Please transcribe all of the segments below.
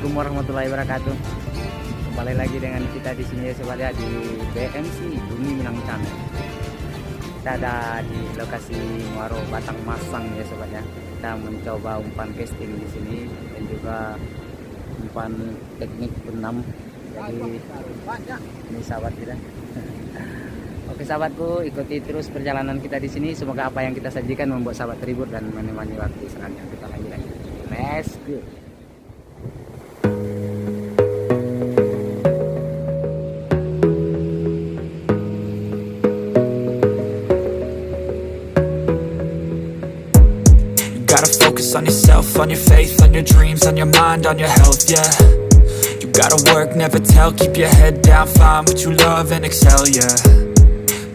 Assalamualaikum warahmatullahi wabarakatuh. Kembali lagi dengan kita di sini ya sobat ya, di BMC Bumi Minang Channel. Kita ada di lokasi Muaro Batang Masang ya sobat ya. Kita mencoba umpan casting di sini dan juga umpan teknik benam. Jadi ini sahabat kita. Oke sahabatku, ikuti terus perjalanan kita di sini. Semoga apa yang kita sajikan membuat sahabat terhibur dan menemani waktu selanjutnya. Kita lanjut lagi. Let's go. Gotta focus on yourself, on your faith, on your dreams, on your mind, on your health, yeah. You gotta work, never tell, keep your head down, find what you love and excel, yeah.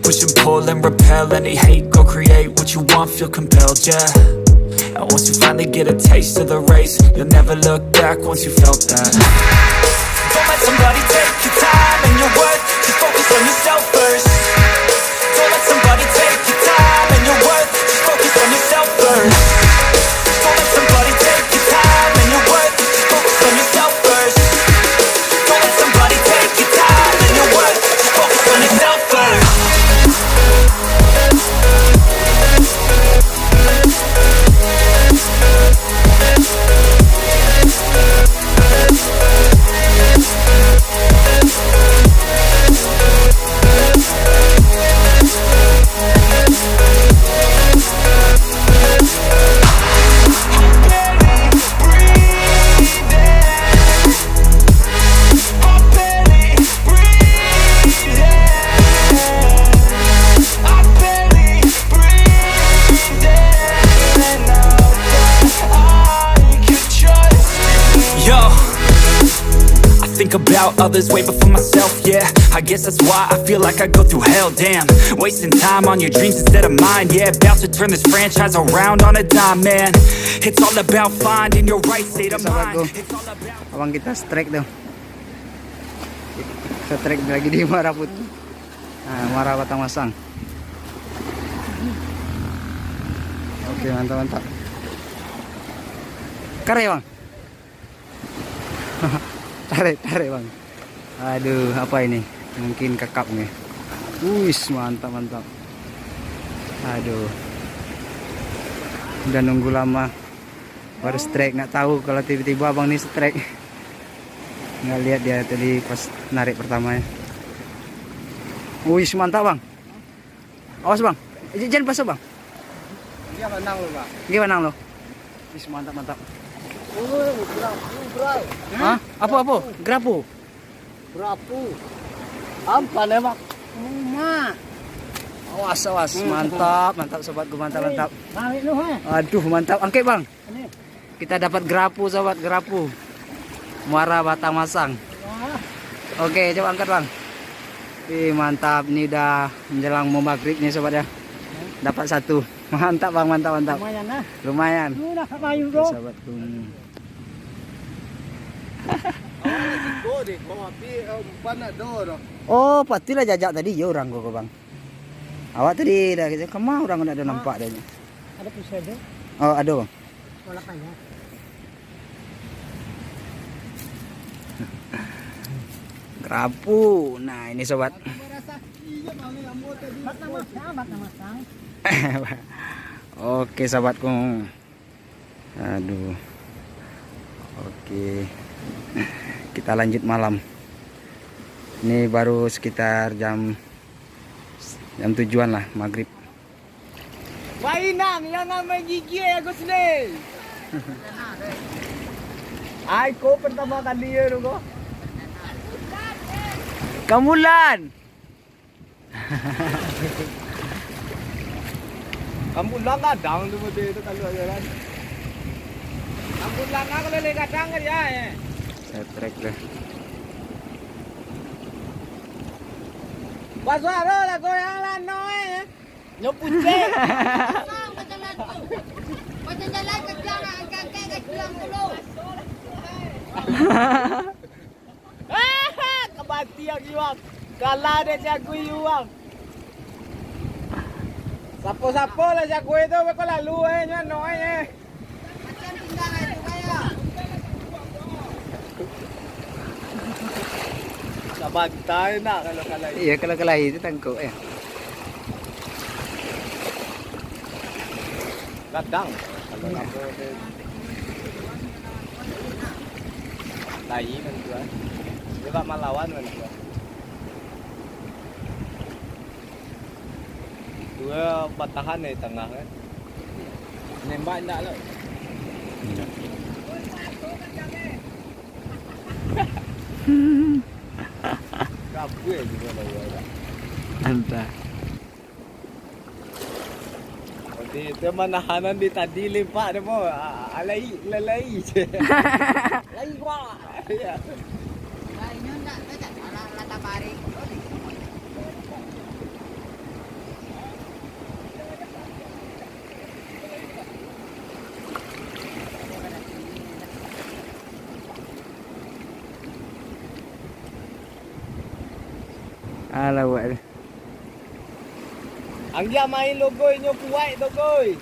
Push and pull and repel any hate, go create what you want, feel compelled, yeah. And once you finally get a taste of the race, you'll never look back once you felt that. Don't let somebody take your time and your worth, just focus on yourself first. Don't let somebody take your time and your worth, just focus on yourself first. Don't let somebody take your time and your worth, just focus on yourself first. Don't let somebody take your time and your worth, just focus on yourself first. Think about others way before myself, yeah. I guess that's why I feel like I go through hell, damn. Wasting time on your dreams instead of mine, yeah. About to turn this franchise around on a dime, man. It's all about finding your right state of mind. It's all about... Abang kita strike tuh. Strike lagi di Muara Putih. Nah, Muara Batang Masang. Oke, mantap. Kare bang. Tarik bang. Aduh, apa ini? Mungkin kakap nih. Wis, mantap. Aduh. Udah nunggu lama baru strike, nggak tahu kalau tiba-tiba abang nih strike. Nggak lihat dia tadi pas narik pertamanya. Wis, mantap bang. Awas bang. Jangan pasang bang. Dia menang lo bang. Gimana lo? Wis, mantap. Bray. Hah? Apa? Grapu. Ampan emang. Uma. Awas. Mantap sobatku, mantap. Narik lu ha. Aduh, mantap. Angkat bang. Ini. Kita dapat grapu sobat, grapu. Muara Batang Masang. Oke, coba angkat bang. Mantap. Ini udah menjelang mau maghrib nih sobat ya. Dapat satu. Mantap bang, mantap. Lumayan lah. Lumayan. Lu dah kayu bro. Sobatku. Oh, patilah jajak tadi ya orang kok bang. Awak tadi dah kita kemana orang ada nampak dah. Ada pisau deh. Oh, ada bang. Tolak aja. Kerapu. Nah, ini sobat. Batang masang. Oke, sahabatku. Aduh. Oke. Kita lanjut malam. Ini baru sekitar jam 7-an lah, maghrib. Mainang yang main gigi aku sendiri. Aku pertama kali ya ruko. Kamulan. Kamu lang kadang tu betul itu kalau jalan. Kamu lang kalau le kadang kan ya. Saya trek dah. Paswaro lah goyang lah noe. Nyoputse. Macam jalan ke tiang kakek ke tiang dulu. Kebati yang iwang. Kalah dia jago iwang. Sapo-sapo lah jago itu kok lalu nyan noe. Macam tinggal itu kaya. Abang tahu nak kalau kalahi. Iya, kalau kelahi itu tangkuk ya. Kadang kalau lampu dia lahi kan tuan. Dia tak melawan kan tuan. Dua patahan di tengah kan. Nembak enggak lo. Kapu ya juga lo ya. Entah. Di teman nahanan di tadi limpak dia mau alai lalai je. Lai gua. Ya. Nah, ini enggak lata bari. Alah buat. Ang dia main logo nyo kuat tu koi.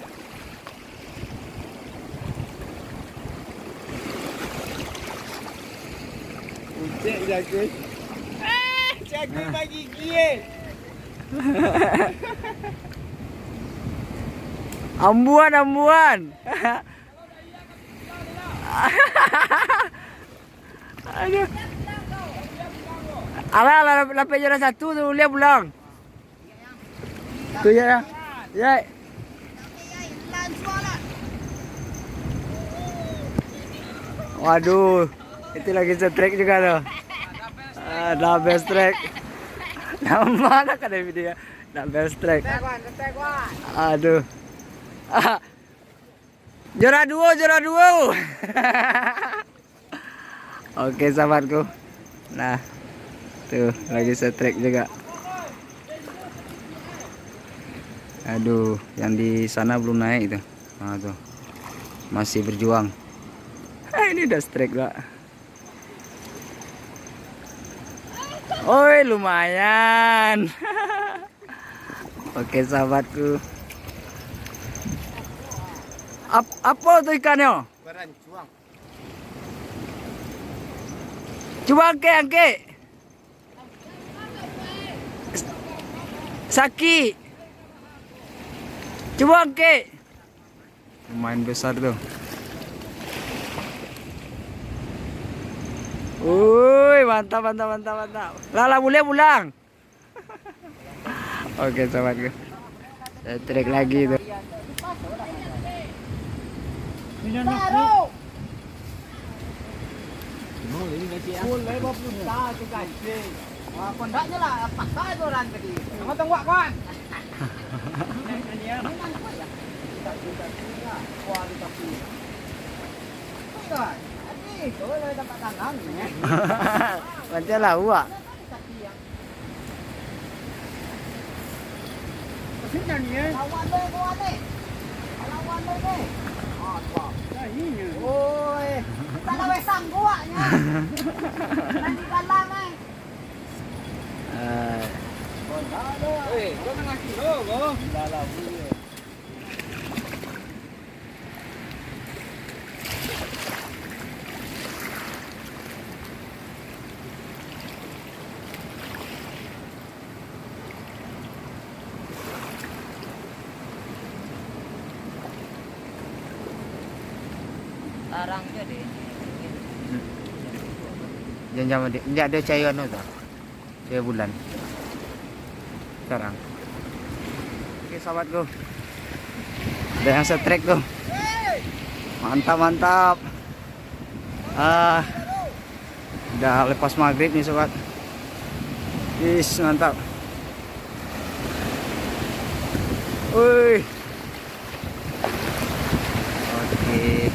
Ucek jaga. Jaga bagi gie. Ambuan. Aduh. Alah, lapis juara satu tu lihat pulang. Tu ya. Ya. Lan suara. Waduh, itu lagi setrek juga tuh. Dah best track. Nama mana kan video? Dah best track. Tekwan. Aduh. Juara dua. Oke sahabatku. Nah, tuh lagi setrek juga. Aduh, yang di sana belum naik itu. Nah, tuh. Masih berjuang. Ini udah strike lah. Oi, lumayan. Oke, sahabatku. Apa tuh ikannya? Berancuang. Coba angke. Saki. Coba angke. Lumayan besar tuh. Wuih, mantap. Lala boleh pulang. Oke, sahabatku. Saya trek lagi tuh. Boleh berputar tu kasih. Kondaknya lah, pakar tu orang tadi. Kamu tengok kan? Macam lah awak. Lawan deh. Oi, tak ada wesang guaknya. Nanti kalah mai. Kau tengah kilo kau. Dah lah boleh. Larang je deh. Jangan dia ada cairan tu. Cahaya bulan. Sekarang. Oke, sahabatku. Ada yang setrek tuh. Mantap. Udah lepas maghrib nih sobat. Is mantap. Woi. Oke.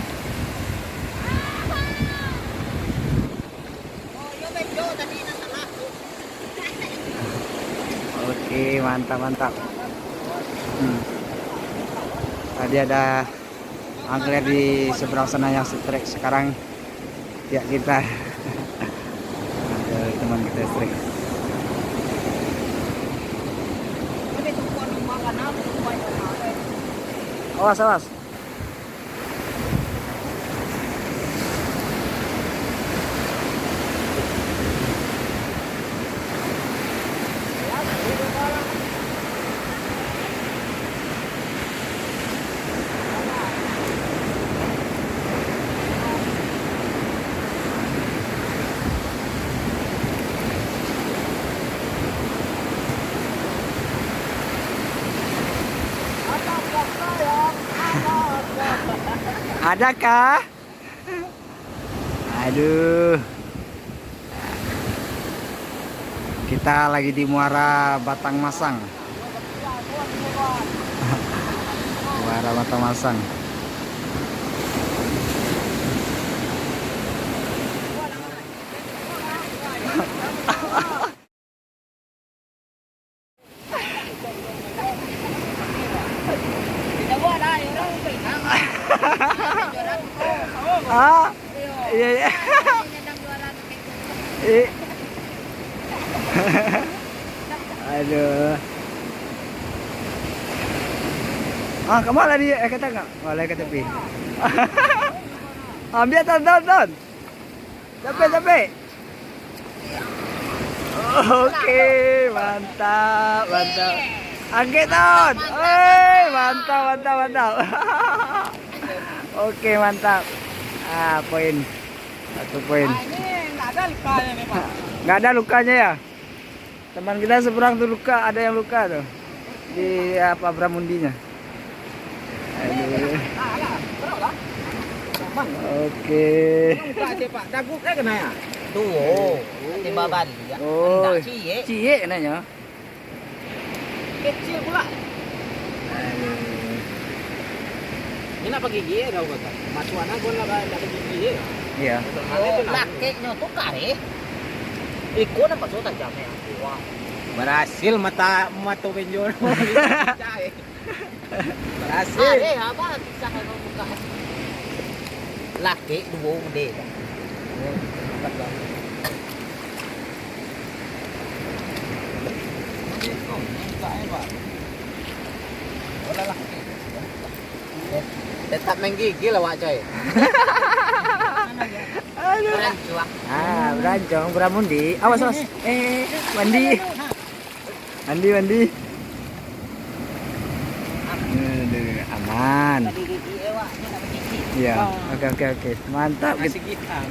Oke, mantap. Tadi ada angler di seberang sana yang setrek. Sekarang ya kita ada teman kita setrek. Awas. Adakah? Aduh. Kita lagi di Muara Batang Masang. Muara Batang Masang. Ah, iya iya. Aduh. Ah, kemana dia? Kata nggak? Boleh ke tepi. Ambil ton. Capek. Oke, mantap. Angkat ton. Mantap. Oke, mantap. Ah, poin. 1 poin. Ini nggak ada lukanya nih Pak. Nggak ada lukanya ya? Teman kita seberang tuh luka, ada yang luka tuh di apa Bramundinya. Aduh. Oke. Luka aja Pak, daguknya kena ya? Tuh, timba Bali ya. Oh, Hendak cie. cie nanya. Kecil pula. Ini apa gigi ya kau kata? Masuana gue lah ada gigi ya. Iya. Oh, lakeknya tuh kare. Iko nampak so tajamnya. Wah. Berhasil mata benjol. Berhasil. Ada apa kisah kalau buka. Laki dua gede. Tetap main gigi lah Wak Coy. Berancuang. Ah, berancong Bramundi. Awas. Mandi. Aduh, aman. Tadi gigi ewak, ini nak gigi. Iya. Oke. Mantap. Masih kita.